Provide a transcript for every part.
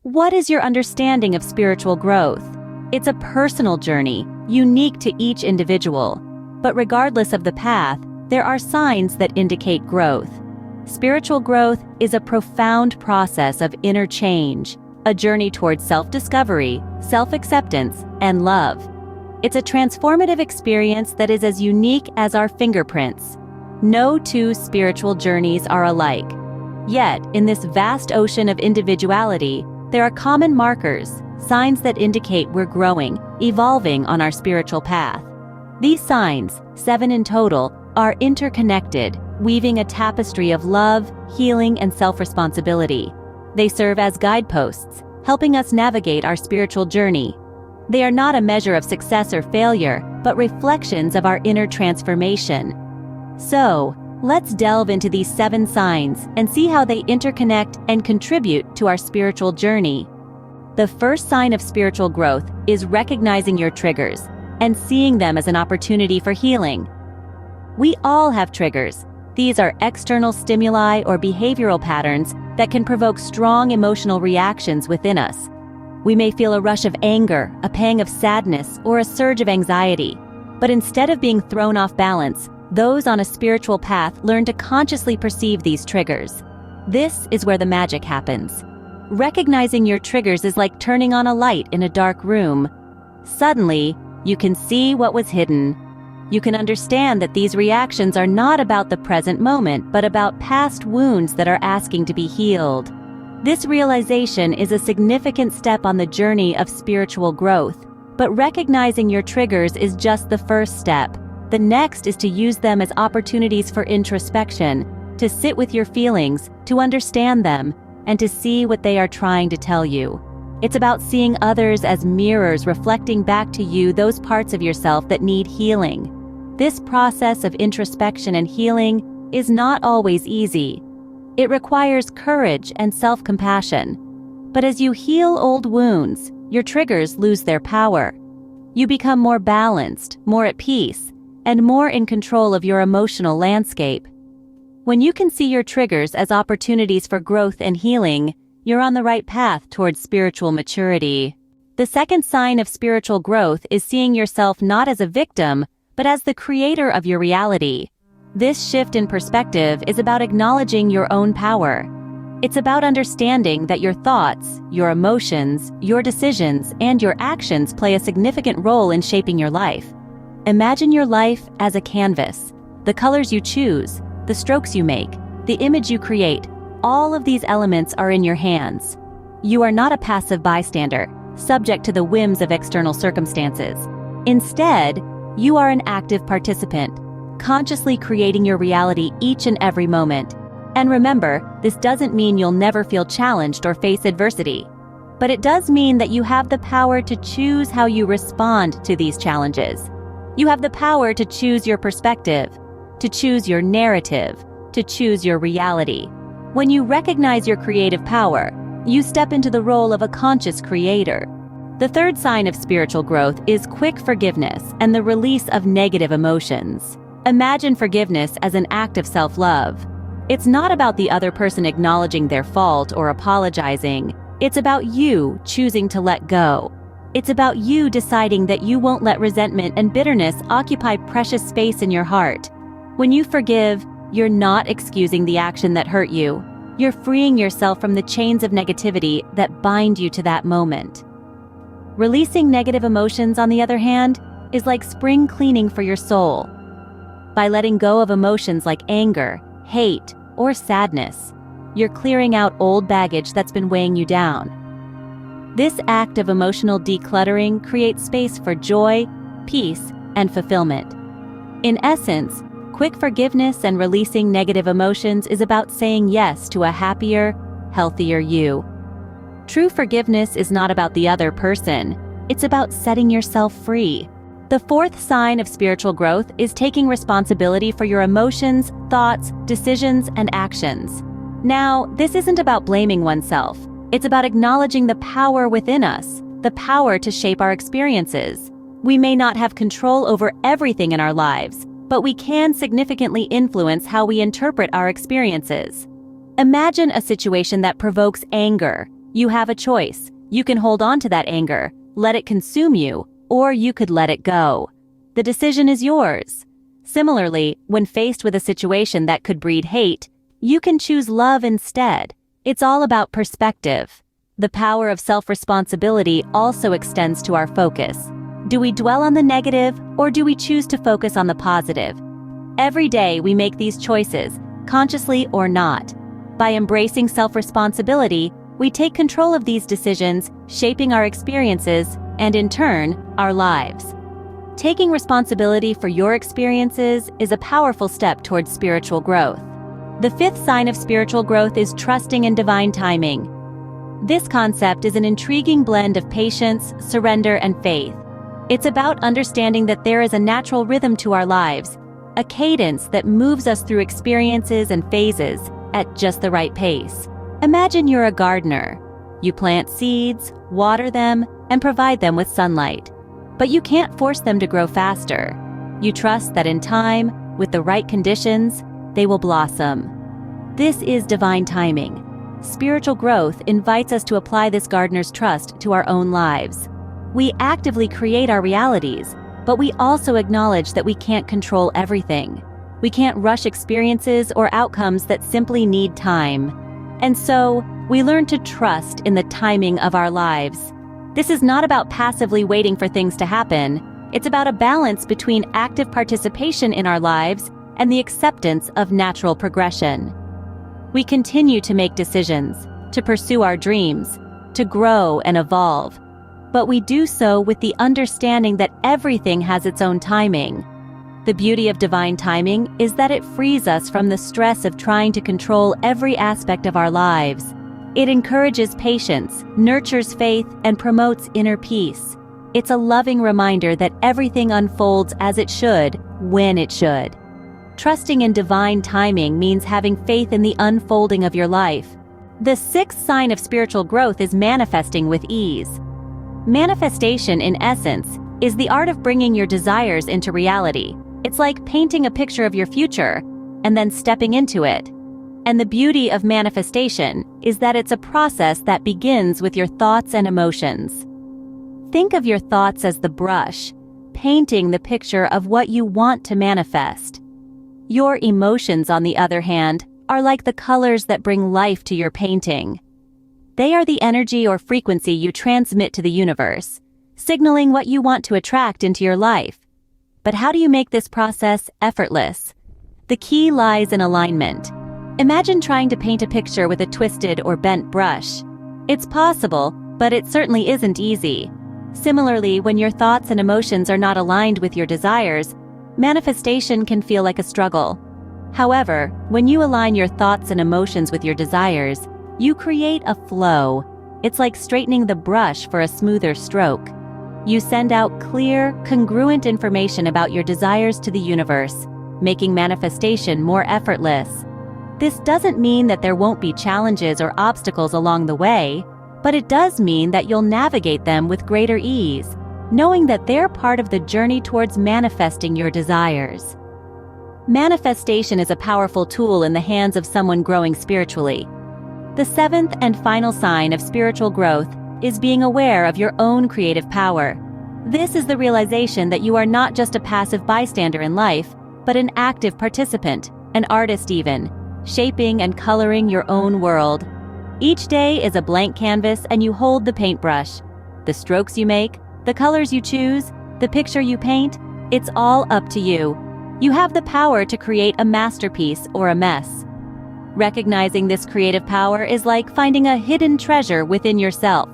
What is your understanding of spiritual growth? It's a personal journey, unique to each individual. But regardless of the path, there are signs that indicate growth. Spiritual growth is a profound process of inner change, a journey towards self-discovery, self-acceptance, and love. It's a transformative experience that is as unique as our fingerprints. No two spiritual journeys are alike. Yet, in this vast ocean of individuality, there are common markers, signs that indicate we're growing, evolving on our spiritual path. These signs, 7 in total, are interconnected, weaving a tapestry of love, healing, and self-responsibility. They serve as guideposts, helping us navigate our spiritual journey. They are not a measure of success or failure, but reflections of our inner transformation. So, let's delve into these 7 signs and see how they interconnect and contribute to our spiritual journey. The first sign of spiritual growth is recognizing your triggers and seeing them as an opportunity for healing. We all have triggers. These are external stimuli or behavioral patterns that can provoke strong emotional reactions within us. We may feel a rush of anger, a pang of sadness, or a surge of anxiety. But instead of being thrown off balance, those on a spiritual path learn to consciously perceive these triggers. This is where the magic happens. Recognizing your triggers is like turning on a light in a dark room. Suddenly, you can see what was hidden. You can understand that these reactions are not about the present moment, but about past wounds that are asking to be healed. This realization is a significant step on the journey of spiritual growth, but recognizing your triggers is just the first step. The next is to use them as opportunities for introspection, to sit with your feelings, to understand them, and to see what they are trying to tell you. It's about seeing others as mirrors reflecting back to you those parts of yourself that need healing. This process of introspection and healing is not always easy. It requires courage and self-compassion. But as you heal old wounds, your triggers lose their power. You become more balanced, more at peace, and more in control of your emotional landscape. When you can see your triggers as opportunities for growth and healing, you're on the right path towards spiritual maturity. The second sign of spiritual growth is seeing yourself not as a victim, but as the creator of your reality. This shift in perspective is about acknowledging your own power. It's about understanding that your thoughts, your emotions, your decisions, and your actions play a significant role in shaping your life. Imagine your life as a canvas. The colors you choose, the strokes you make, the image you create, all of these elements are in your hands. You are not a passive bystander, subject to the whims of external circumstances. Instead, you are an active participant, consciously creating your reality each and every moment. And remember, this doesn't mean you'll never feel challenged or face adversity. But it does mean that you have the power to choose how you respond to these challenges. You have the power to choose your perspective, to choose your narrative, to choose your reality. When you recognize your creative power, you step into the role of a conscious creator. The third sign of spiritual growth is quick forgiveness and the release of negative emotions. Imagine forgiveness as an act of self-love. It's not about the other person acknowledging their fault or apologizing. It's about you choosing to let go. It's about you deciding that you won't let resentment and bitterness occupy precious space in your heart. When you forgive, you're not excusing the action that hurt you. You're freeing yourself from the chains of negativity that bind you to that moment. Releasing negative emotions, on the other hand, is like spring cleaning for your soul. By letting go of emotions like anger, hate, or sadness, you're clearing out old baggage that's been weighing you down. This act of emotional decluttering creates space for joy, peace, and fulfillment. In essence, quick forgiveness and releasing negative emotions is about saying yes to a happier, healthier you. True forgiveness is not about the other person. It's about setting yourself free. The fourth sign of spiritual growth is taking responsibility for your emotions, thoughts, decisions, and actions. Now, this isn't about blaming oneself. It's about acknowledging the power within us, the power to shape our experiences. We may not have control over everything in our lives, but we can significantly influence how we interpret our experiences. Imagine a situation that provokes anger. You have a choice. You can hold on to that anger, let it consume you, or you could let it go. The decision is yours. Similarly, when faced with a situation that could breed hate, you can choose love instead. It's all about perspective. The power of self-responsibility also extends to our focus. Do we dwell on the negative, or do we choose to focus on the positive? Every day we make these choices, consciously or not. By embracing self-responsibility, we take control of these decisions, shaping our experiences, and in turn, our lives. Taking responsibility for your experiences is a powerful step towards spiritual growth. The fifth sign of spiritual growth is trusting in divine timing. This concept is an intriguing blend of patience, surrender, and faith. It's about understanding that there is a natural rhythm to our lives, a cadence that moves us through experiences and phases at just the right pace. Imagine you're a gardener. You plant seeds, water them, and provide them with sunlight. But you can't force them to grow faster. You trust that in time, with the right conditions, they will blossom. This is divine timing. Spiritual growth invites us to apply this gardener's trust to our own lives. We actively create our realities, but we also acknowledge that we can't control everything. We can't rush experiences or outcomes that simply need time. And so, we learn to trust in the timing of our lives. This is not about passively waiting for things to happen. It's about a balance between active participation in our lives and the acceptance of natural progression. We continue to make decisions, to pursue our dreams, to grow and evolve. But we do so with the understanding that everything has its own timing. The beauty of divine timing is that it frees us from the stress of trying to control every aspect of our lives. It encourages patience, nurtures faith, and promotes inner peace. It's a loving reminder that everything unfolds as it should, when it should. Trusting in divine timing means having faith in the unfolding of your life. The sixth sign of spiritual growth is manifesting with ease. Manifestation, in essence, is the art of bringing your desires into reality. It's like painting a picture of your future and then stepping into it. And the beauty of manifestation is that it's a process that begins with your thoughts and emotions. Think of your thoughts as the brush, painting the picture of what you want to manifest. Your emotions, on the other hand, are like the colors that bring life to your painting. They are the energy or frequency you transmit to the universe, signaling what you want to attract into your life. But how do you make this process effortless? The key lies in alignment. Imagine trying to paint a picture with a twisted or bent brush. It's possible, but it certainly isn't easy. Similarly, when your thoughts and emotions are not aligned with your desires, manifestation can feel like a struggle. However, when you align your thoughts and emotions with your desires, you create a flow. It's like straightening the brush for a smoother stroke. You send out clear, congruent information about your desires to the universe, making manifestation more effortless. This doesn't mean that there won't be challenges or obstacles along the way, but it does mean that you'll navigate them with greater ease, knowing that they're part of the journey towards manifesting your desires. Manifestation is a powerful tool in the hands of someone growing spiritually. The seventh and final sign of spiritual growth is being aware of your own creative power. This is the realization that you are not just a passive bystander in life, but an active participant, an artist even, shaping and coloring your own world. Each day is a blank canvas and you hold the paintbrush. The strokes you make, the colors you choose, the picture you paint, it's all up to you. You have the power to create a masterpiece or a mess. Recognizing this creative power is like finding a hidden treasure within yourself,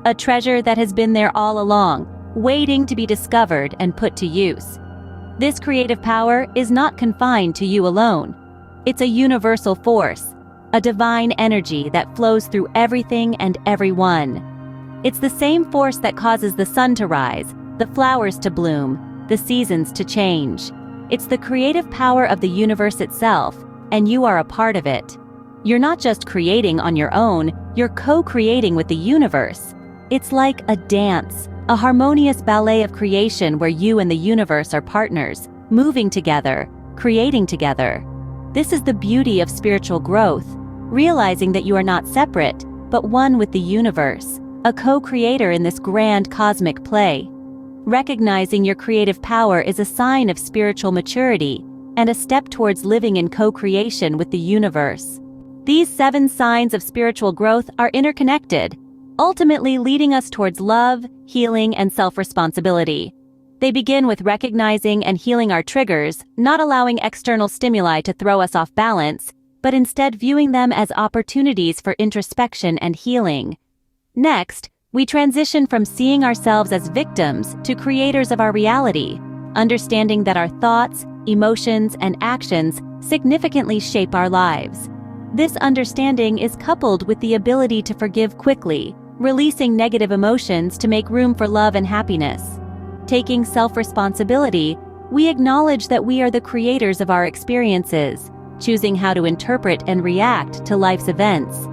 a treasure that has been there all along, waiting to be discovered and put to use. This creative power is not confined to you alone. It's a universal force, a divine energy that flows through everything and everyone. It's the same force that causes the sun to rise, the flowers to bloom, the seasons to change. It's the creative power of the universe itself, and you are a part of it. You're not just creating on your own, you're co-creating with the universe. It's like a dance, a harmonious ballet of creation where you and the universe are partners, moving together, creating together. This is the beauty of spiritual growth, realizing that you are not separate, but one with the universe, a co-creator in this grand cosmic play. Recognizing your creative power is a sign of spiritual maturity and a step towards living in co-creation with the universe. These 7 signs of spiritual growth are interconnected, ultimately leading us towards love, healing, and self-responsibility. They begin with recognizing and healing our triggers, not allowing external stimuli to throw us off balance, but instead viewing them as opportunities for introspection and healing. Next, we transition from seeing ourselves as victims to creators of our reality, understanding that our thoughts, emotions, and actions significantly shape our lives. This understanding is coupled with the ability to forgive quickly, releasing negative emotions to make room for love and happiness. Taking self-responsibility, we acknowledge that we are the creators of our experiences, choosing how to interpret and react to life's events.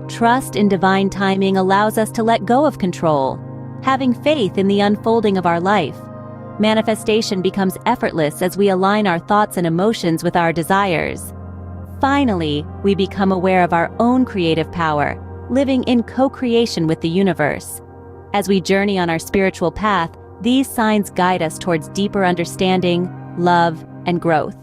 Trust in divine timing allows us to let go of control, having faith in the unfolding of our life. Manifestation becomes effortless as we align our thoughts and emotions with our desires. Finally, we become aware of our own creative power, living in co-creation with the universe. As we journey on our spiritual path, these signs guide us towards deeper understanding, love, and growth.